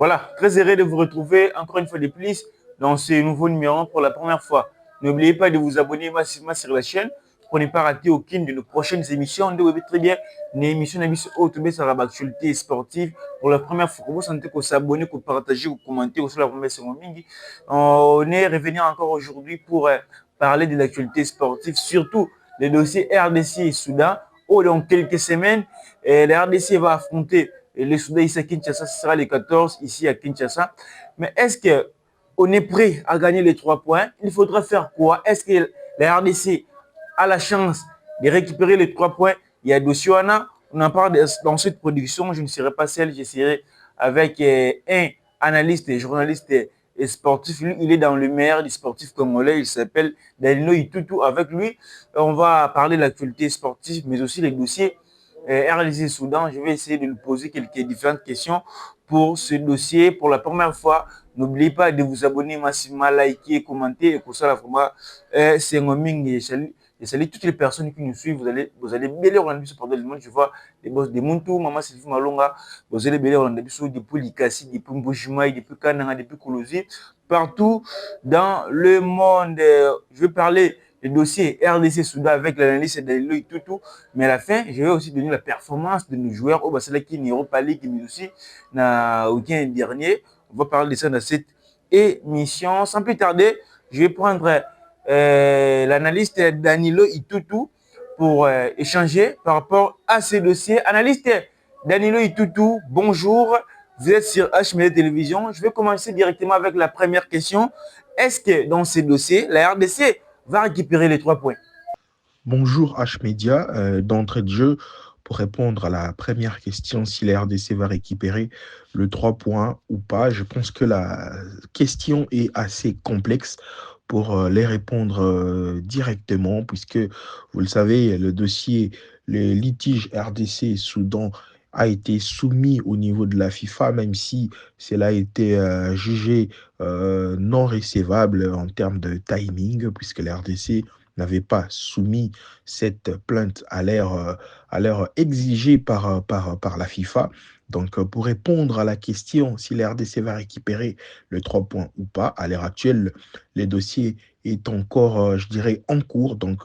Voilà, très heureux de vous retrouver encore une fois de plus dans ce nouveau numéro pour la première fois. N'oubliez pas de vous abonner massivement sur la chaîne pour ne pas rater aucune de nos prochaines émissions. Vous savez très bien, une émission sur l'actualité sportive. Pour la première fois, vous sentez que s'abonner, que partager, que commenter, sur la première seconde. On est revenu encore aujourd'hui pour parler de l'actualité sportive, surtout les dossiers RDC et Soudan, où dans quelques semaines, la RDC va affronter le Soudan ici à Kinshasa, ce sera le 14 ici à Kinshasa. Mais est-ce qu'on est prêt à gagner les 3 points? Il faudra faire quoi? Est-ce que la RDC a la chance de récupérer les 3 points? Il y a Dosiwana, on en parle dans cette production. Je ne serai pas seul, je serai avec un analyste et journaliste et sportif. Lui, il est dans le meilleur des sportifs congolais. Il s'appelle Danilo Itutu. Avec lui, on va parler de l'actualité sportive, mais aussi les dossiers RDC Soudan. Je vais essayer de lui poser quelques différentes questions pour ce dossier. Pour la première fois, n'oubliez pas de vous abonner massivement, liker, commenter. Et pour ça, la format, c'est un ming. Je salue toutes les personnes qui nous suivent. Vous allez bien les rendre sur le monde. Je vois les boss de Muntu, Maman Sylvie Malonga. Vous allez bien les rendre depuis Likasi, depuis Mbujimaï, depuis Kananga, depuis Koulouzi. Partout dans le monde. Je vais parler le dossier RDC Soudan avec l'analyse de Loïc Toutou. Mais à la fin, je vais aussi donner la performance de nos joueurs au Basala qui n'est pas League, mais aussi dans le week-end dernier. On va parler de ça dans cette émission. Sans plus tarder, je vais prendre l'analyste Danilo Itutu pour échanger par rapport à ces dossiers. Analyste Danilo Itutu, bonjour. Vous êtes sur HMD Télévision. Je vais commencer directement avec la première question. Est-ce que dans ces dossiers, la RDC va récupérer les 3 points? Bonjour H-Media. D'entrée de jeu, pour répondre à la première question, si la RDC va récupérer le 3 points ou pas, je pense que la question est assez complexe pour les répondre directement, puisque vous le savez, le dossier, le litige RDC-Soudan a été soumis au niveau de la FIFA, même si cela a été jugé non recevable en termes de timing, puisque la RDC n'avait pas soumis cette plainte à l'heure exigée par la FIFA. Donc, pour répondre à la question si la RDC va récupérer le 3 points ou pas, à l'heure actuelle, les dossiers est encore, je dirais, en cours. Donc,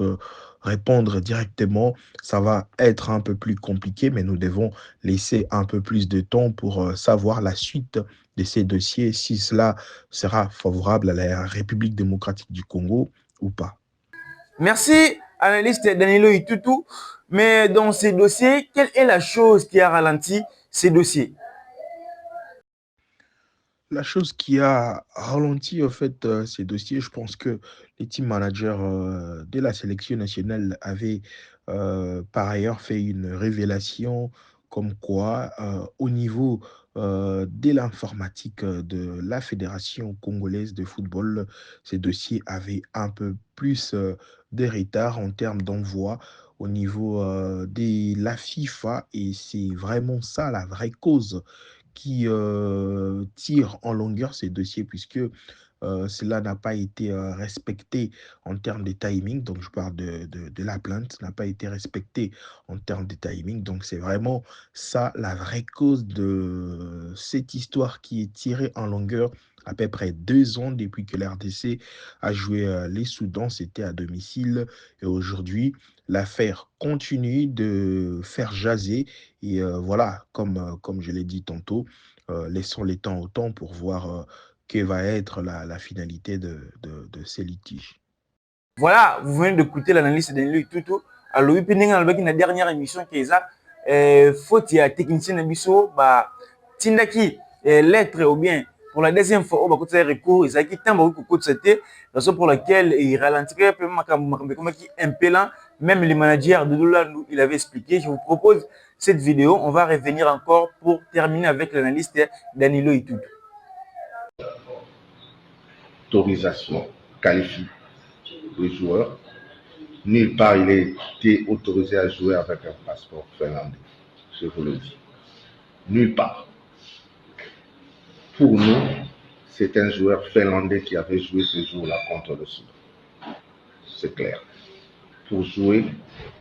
répondre directement, ça va être un peu plus compliqué, mais nous devons laisser un peu plus de temps pour savoir la suite de ces dossiers, si cela sera favorable à la République démocratique du Congo ou pas. Merci, analyste Danilo Itutu. Mais dans ces dossiers, quelle est la chose qui a ralenti ces dossiers? La chose qui a ralenti en fait ces dossiers, je pense que les team managers de la sélection nationale avaient par ailleurs fait une révélation comme quoi au niveau de l'informatique de la Fédération congolaise de football, ces dossiers avaient un peu plus de retard en termes d'envoi au niveau de la FIFA et c'est vraiment ça la vraie cause qui tire en longueur ces dossiers puisque cela n'a pas été respecté en termes de timing. Donc, je parle de la plainte, n'a pas été respecté en termes de timing. Donc, c'est vraiment ça la vraie cause de cette histoire qui est tirée en longueur à peu près 2 ans depuis que l'RDC a joué les Soudans, c'était à domicile. Et aujourd'hui, l'affaire continue de faire jaser. Et voilà, comme je l'ai dit tantôt, laissons les temps au temps pour voir que va être la finalité de ces litiges. Voilà, vous venez d'écouter l'analyse de Danilo Itutu. Alors, dans la dernière émission qui est ça, faute il y a technicien Nabiso, bah, Tindaki, lettre ou bien pour la deuxième fois, on va continuer recours, ils ont qui tant beaucoup de c'était, raison pour laquelle il ralentirait comme qui impellant, même les managers de Doula, il avait expliqué. Je vous propose cette vidéo, on va revenir encore pour terminer avec l'analyse de Danilo Itutu. Autorisation qualifie le joueur. Nulle part il a été autorisé à jouer avec un passeport finlandais. Je vous le dis. Nulle part. Pour nous, c'est un joueur finlandais qui avait joué ce jour-là contre le Soudan. C'est clair. Pour jouer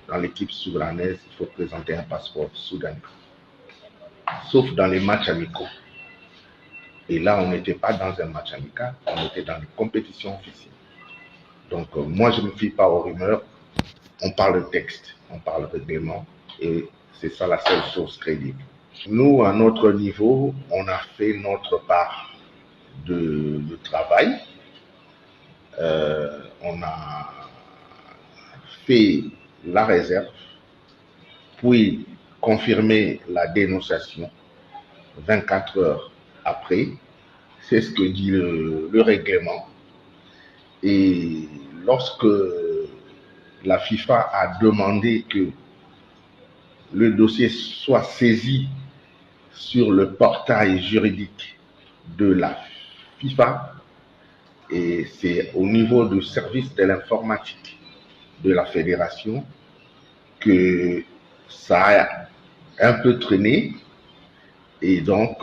dans l'équipe soudanaise, il faut présenter un passeport soudanais. Sauf dans les matchs amicaux. Et là, on n'était pas dans un match amical, on était dans une compétition officielle. Donc, moi, je ne me fie pas aux rumeurs. On parle de texte, on parle de règlement, et c'est ça la seule source crédible. Nous, à notre niveau, on a fait notre part de travail. On a fait la réserve, puis confirmer la dénonciation 24 heures après. C'est ce que dit le règlement. Et lorsque la FIFA a demandé que le dossier soit saisi sur le portail juridique de la FIFA, et c'est au niveau du service de l'informatique de la fédération que ça a un peu traîné. Et donc,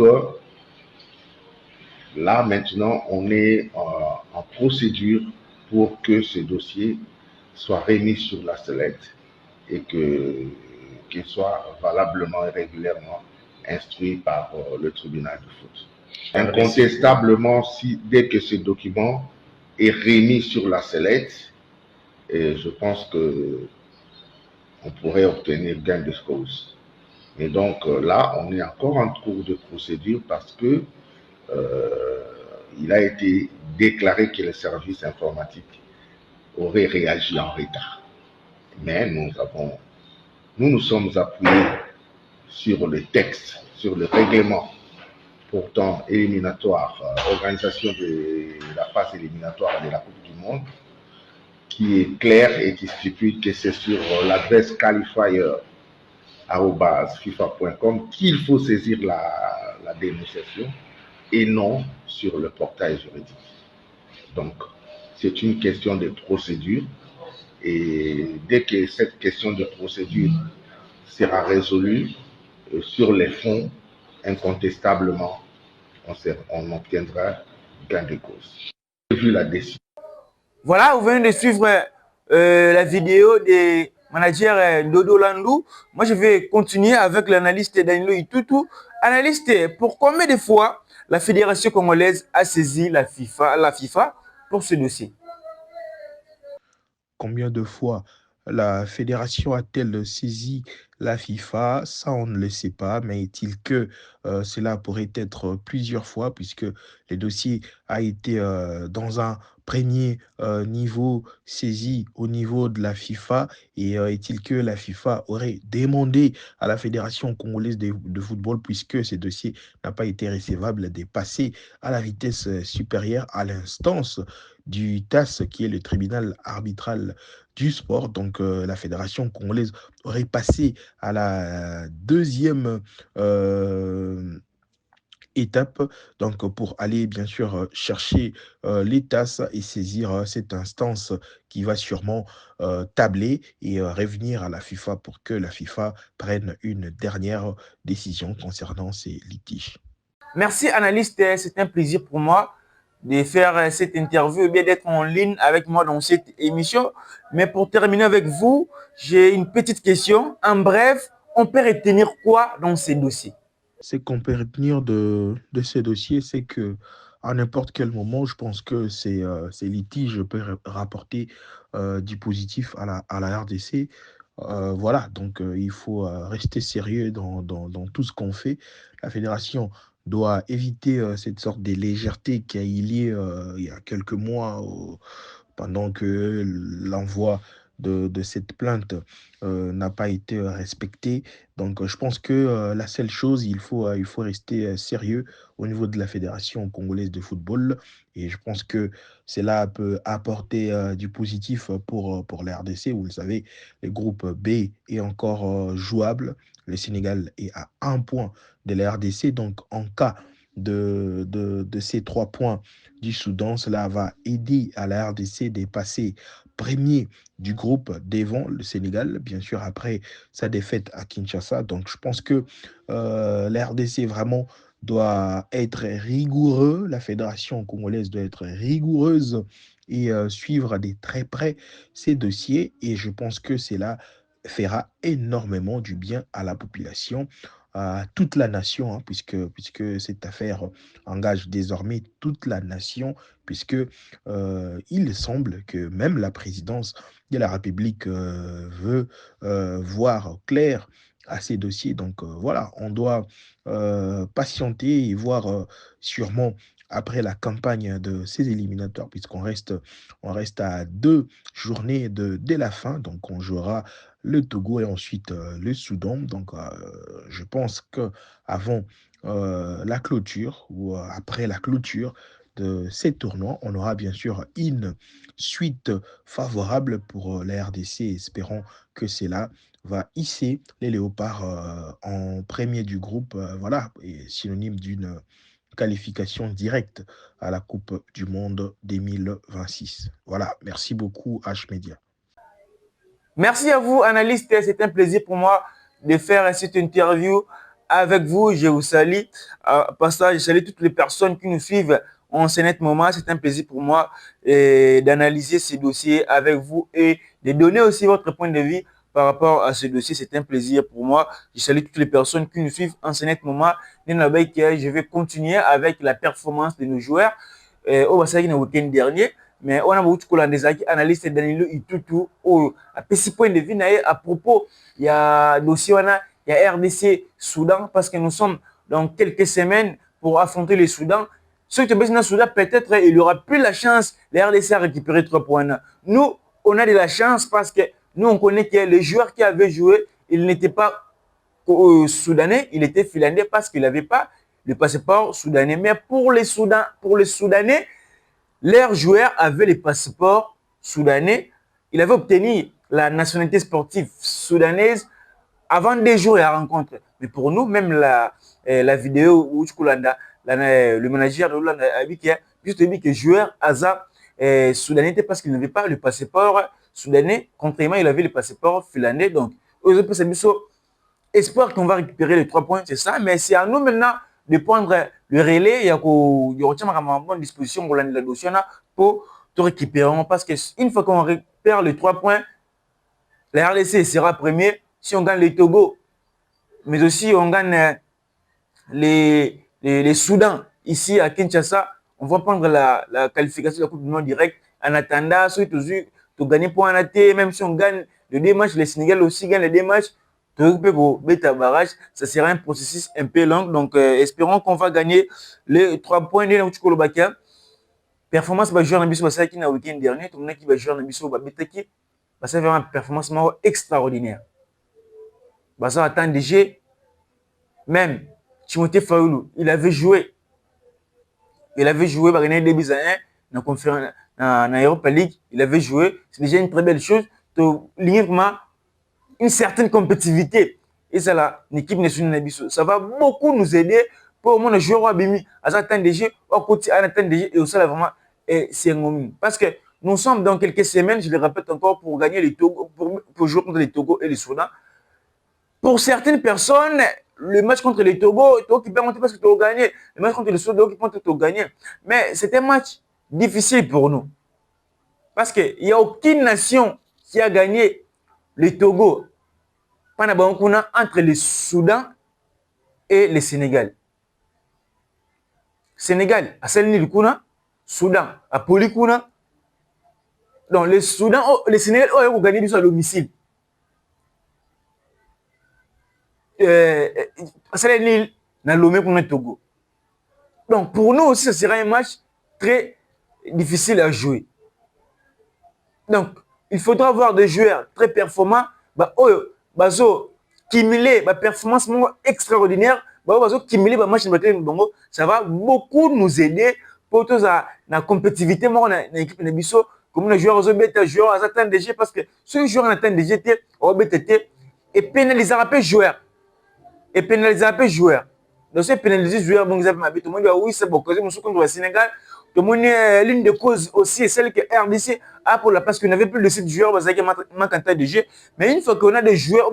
là, maintenant, on est en procédure pour que ce dossier soit remis sur la sellette et qu'il soit valablement et régulièrement instruit par le tribunal de foot. Incontestablement, dès que ce document est remis sur la sellette, et je pense qu'on pourrait obtenir gain de cause. Et donc là, on est encore en cours de procédure parce que il a été déclaré que le service informatique aurait réagi en retard. Mais nous sommes appuyés sur le texte, sur le règlement pourtant éliminatoire, organisation de la phase éliminatoire de la Coupe du Monde, qui est clair et qui stipule que c'est sur l'adresse qualifier@fifa.com qu'il faut saisir la dénonciation et non sur le portail juridique. Donc, c'est une question de procédure et dès que cette question de procédure sera résolue sur les fonds, incontestablement, on obtiendra gain de cause. J'ai vu la décision. Voilà, vous venez de suivre la vidéo des managers Dodo Landou. Moi, je vais continuer avec l'analyste Danilo Itutu. Analyste, pour combien de fois la Fédération congolaise a saisi la FIFA pour ce dossier? Combien de fois la fédération a-t-elle saisi la FIFA? Ça, on ne le sait pas, mais est-il que cela pourrait être plusieurs fois, puisque le dossier a été dans un premier niveau saisi au niveau de la FIFA, et est-il que la FIFA aurait demandé à la Fédération congolaise de football, puisque ce dossier n'a pas été recevable, de passer à la vitesse supérieure à l'instance du TAS, qui est le tribunal arbitral du sport. Donc, la Fédération congolaise aurait passé à la deuxième étape, donc pour aller bien sûr chercher les tasses et saisir cette instance qui va sûrement tabler et revenir à la FIFA pour que la FIFA prenne une dernière décision concernant ces litiges. Merci, analyste. C'est un plaisir pour moi de faire cette interview et bien d'être en ligne avec moi dans cette émission. Mais pour terminer avec vous, j'ai une petite question. En bref, on peut retenir quoi dans ces dossiers? Ce qu'on peut retenir de ces dossiers, c'est que à n'importe quel moment, je pense que ces litiges peuvent rapporter du positif à la RDC. Voilà, donc il faut rester sérieux dans tout ce qu'on fait. La fédération doit éviter cette sorte de légèreté qui a eu lieu il y a quelques mois pendant que l'envoi de cette plainte n'a pas été respecté. Donc, je pense que la seule chose, il faut rester sérieux au niveau de la Fédération congolaise de football. Et je pense que cela peut apporter du positif pour la RDC. Vous le savez, le groupe B est encore jouable. Le Sénégal est à un point de la RDC. Donc, en cas de ces 3 points du Soudan, cela va aider à la RDC de passer premier du groupe devant le Sénégal, bien sûr, après sa défaite à Kinshasa. Donc, je pense que la RDC vraiment doit être rigoureux, la fédération congolaise doit être rigoureuse et suivre de très près ces dossiers. Et je pense que cela fera énormément du bien à la population. à toute la nation, hein, puisque cette affaire engage désormais toute la nation, puisque il semble que même la présidence de la République veut voir clair à ces dossiers. Donc voilà, on doit patienter et voir sûrement après la campagne de ces éliminatoires, on reste à 2 journées dès la fin. Donc on jouera le Togo et ensuite le Soudan. Donc je pense que avant la clôture ou après la clôture de ces tournois, on aura bien sûr une suite favorable pour la RDC. Espérons que cela va hisser les Léopards en premier du groupe. Voilà, et synonyme d'une qualification directe à la Coupe du Monde 2026. Voilà, merci beaucoup H-Media. Merci à vous, analystes. C'est un plaisir pour moi de faire cette interview avec vous. Je vous salue. Passage, je salue toutes les personnes qui nous suivent en ce net moment. C'est un plaisir pour moi d'analyser ces dossiers avec vous et de donner aussi votre point de vue par rapport à ce dossier. C'est un plaisir pour moi. Je salue toutes les personnes qui nous suivent en ce net moment. Je vais continuer avec la performance de nos joueurs au Bassagi le week-end dernier. Mais on a beaucoup de analystes Danilo Itutu à petit point de vue à propos il y a dossier il y a RDC Soudan parce que nous sommes dans quelques semaines pour affronter le Soudan. Ceux qui sont dans le Soudan, peut-être il n'y aura plus la chance les RDC à récupérer 3 points. Nous, on a de la chance parce que nous on connaît que les joueurs qui avaient joué, ils n'étaient pas soudanais, il était finlandais parce qu'il n'avait pas le passeport soudanais. Mais pour les Soudanais, leurs joueurs avaient les passeports soudanais. Il avait obtenu la nationalité sportive soudanaise avant 2 jours de la rencontre. Mais pour nous, même la vidéo où le manager de Hollande a dit que le joueur Hazard soudanais était parce qu'il n'avait pas le passeport soudanais. Contrairement, il avait le passeport finlandais. Donc, aux autres, c'est espoir qu'on va récupérer les 3 points, c'est ça. Mais c'est à nous maintenant de prendre le relais. Il y a une bonne disposition pour la dossier pour tout récupérer. Parce qu'une fois qu'on récupère les 3 points, la RDC sera premier. Si on gagne les Togo, mais aussi on gagne les Soudans, ici à Kinshasa, on va prendre la qualification de la Coupe du Monde direct. En attendant, ceux qui ont gagné pour un AT, même si on gagne les 2 matchs, les Sénégal aussi gagnent les 2 matchs. Barrage, ça sera un processus un peu long. Donc, espérons qu'on va gagner les 3 points de notre Kolobakia. Performance va jouer dans Bissau Basaki le week-end dernier. Tout le monde qui va jouer dans Bissau Babetaki. Ça va faire une performance extraordinaire. Ça attend des jeux. Même Timothée Faoulou, il avait joué. Il avait joué, il a gagné 2 buts à 1 dans la Europa League. Il avait joué. C'est déjà une très belle chose. Une certaine compétitivité. Et c'est là, l'équipe nationale, ça va beaucoup nous aider pour au moins jouer au Bimi, à atteindre des jeux, au côté, à atteindre des jeux, et aussi là vraiment, c'est un moment. Parce que nous sommes dans quelques semaines, je le répète encore, pour gagner les Togo, pour jouer contre les Togo et les Soudan. Pour certaines personnes, le match contre les Togo, Togo qui peut monter parce que tu as gagné. Le match contre les Soudan, qui peut monter, tu as gagné. Mais c'est un match difficile pour nous. Parce qu'il n'y a aucune nation qui a gagné le Togo entre le Soudan et le Sénégal. Sénégal, à Selni Kuna, Soudan, à Polikuna. Donc, le Soudan, le Sénégal, ont gagné à domicile. Selni, dans l'Omé pour le Togo. Donc, pour nous aussi, ce sera un match très difficile à jouer. Donc, il faudra avoir des joueurs très performants. Cumuler ma performance extraordinaire, cumuler ma match ça va beaucoup nous aider pour tous la compétitivité dans l'équipe de Bissau. Comme les joueurs aux joueurs attendent des jeux parce que ceux joueurs attendent des jeux et pénaliser un peu joueur. Et pénaliser un peu joueur. Donc, c'est pénaliser joueur, bon, tout le monde dit oui, c'est bon, nous sommes contre le Sénégal. Tout le monde l'une des causes aussi est celle que RDC a pour la parce qu'on n'avait plus de 7 joueurs, parce qu'il manque un tas de jeux. Mais une fois qu'on a des joueurs,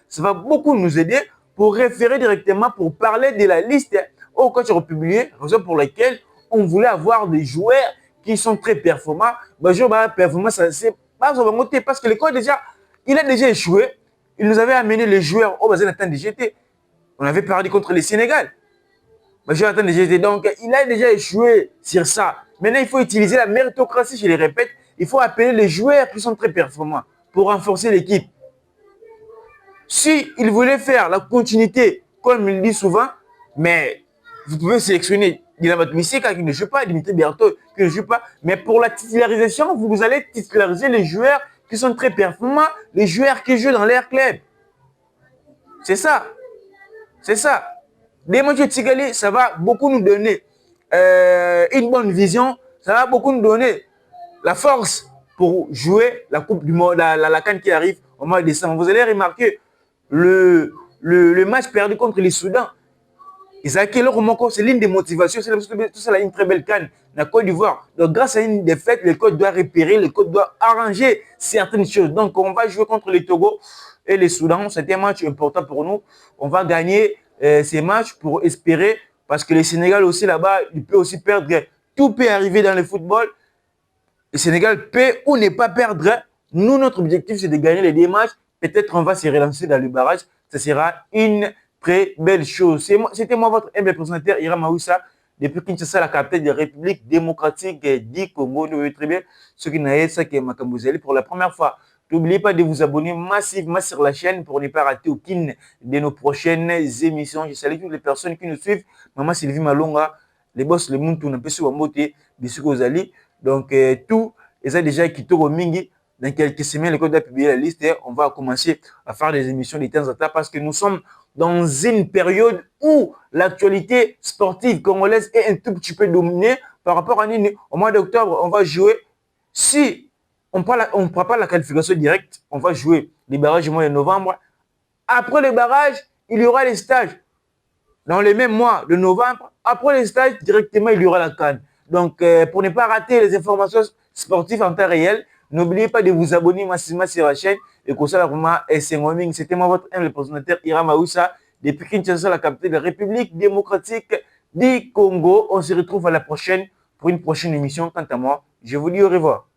ça va beaucoup nous aider pour référer directement, pour parler de la liste au coach republié, raison pour laquelle on voulait avoir des joueurs qui sont très performants. Performance, c'est pas parce que le coach déjà, il a déjà échoué. Il nous avait amené les joueurs au bassin d'atteindre des GT. On avait perdu contre le Sénégal. Mais donc, il a déjà échoué sur ça. Maintenant, il faut utiliser la méritocratie, je le répète. Il faut appeler les joueurs qui sont très performants pour renforcer l'équipe. Si il voulait faire la continuité, comme il dit souvent, mais vous pouvez sélectionner Dinamat Missika qui ne joue pas, Dimitri Berthaud qui ne joue pas, mais pour la titularisation, vous allez titulariser les joueurs qui sont très performants, les joueurs qui jouent dans leur club. C'est ça. C'est ça. Demontre Tsigali, ça va beaucoup nous donner une bonne vision, ça va beaucoup nous donner la force pour jouer la Coupe du Monde, la CAN qui arrive au mois de décembre. Vous allez remarquer le match perdu contre les Soudan. C'est l'une des motivations, c'est tout ça, une très belle CAN, la Côte d'Ivoire. Donc, grâce à une défaite, le coach doit repérer, le coach doit arranger certaines choses. Donc, on va jouer contre les Togo et les Soudan. C'est un match important pour nous. On va gagner ces matchs pour espérer, parce que le Sénégal aussi là-bas, il peut aussi perdre. Tout peut arriver dans le football. Le Sénégal peut ou ne pas perdre. Nous, notre objectif, c'est de gagner les 2 matchs. Peut-être on va se relancer dans le barrage. Ce sera une très belle chose. C'était moi, votre humble présentateur, Hiram Aoussa, depuis Kinshasa, la capitale de la République démocratique du Congo. Nous très bien. Ceux qui n'avaient ça, qui est Makambozeli pour la première fois. N'oubliez pas de vous abonner massivement sur la chaîne pour ne pas rater aucune de nos prochaines émissions. Je salue toutes les personnes qui nous suivent. Maman Sylvie Malonga, les boss, les Muntu, on a pu se voir de ce que vous allez. Donc, tout, et ça déjà quitté au Mingi. Dans quelques semaines, le code va publier la liste et on va commencer à faire des émissions de temps en temps parce que nous sommes dans une période où l'actualité sportive congolaise est un tout petit peu dominée par rapport à nous. Au mois d'octobre, on va jouer. Si on ne prend pas la qualification directe, on va jouer les barrages au mois de novembre. Après les barrages, il y aura les stages. Dans les mêmes mois de novembre, après les stages, directement, il y aura la CAN. Donc, pour ne pas rater les informations sportives en temps réel, n'oubliez pas de vous abonner massivement sur la chaîne. Et comme ça, c'était moi, votre humble présentateur Hiram Aoussa, depuis Kinshasa, la capitale de la République démocratique du Congo. On se retrouve à la prochaine pour une prochaine émission. Quant à moi, je vous dis au revoir.